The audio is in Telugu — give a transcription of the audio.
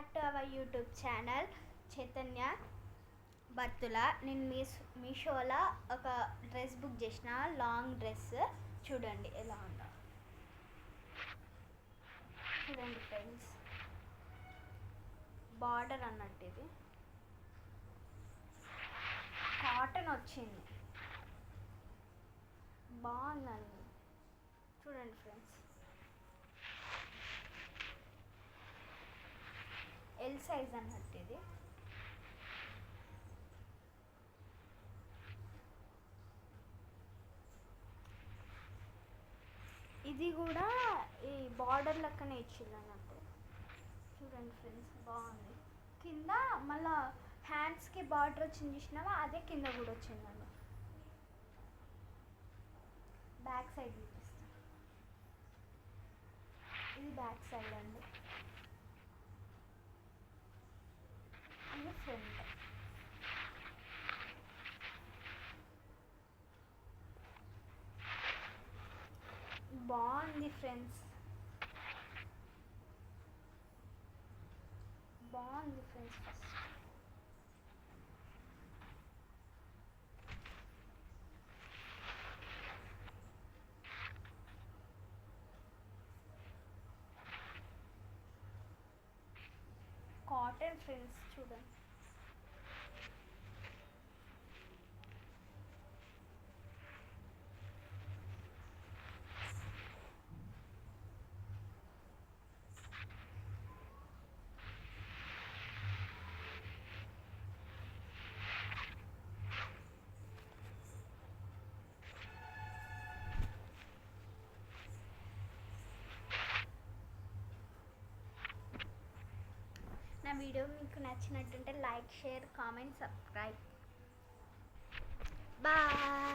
Back to our YouTube channel Chaitanya Battula. నేను మీషోలో ఒక డ్రెస్ బుక్ చేసిన, లాంగ్ డ్రెస్. చూడండి ఎలా ఉందో. చూడండి ఫ్రెండ్స్, బార్డర్ అన్నట్టు ఇది కాటన్ వచ్చింది, బాగుందండి. చూడండి ఫ్రెండ్స్, ఎల్ సైజ్ అన్నట్టు ఇది. ఇది కూడా ఈ బార్డర్ లెక్కనే ఇచ్చింది అన్నట్టు. చూడండి ఫ్రెండ్స్, బాగుంది. కింద మళ్ళా హ్యాండ్స్కి బార్డర్ వచ్చింది చూసినావా, అదే కింద కూడా వచ్చిందండి. బ్యాక్ సైడ్ చూపిస్తాను. ఇది బ్యాక్ సైడ్ అండి, ఇది ఫ్రంట్. బాగుంది ఫ్రెండ్స్, బాగుంది ఫ్రెండ్స్. ఫస్ట్ కాటన్ ఫ్రెండ్స్, చూడండి. నా వీడియో మీకు నచ్చినట్టుంటే like, share, comment, subscribe. Bye.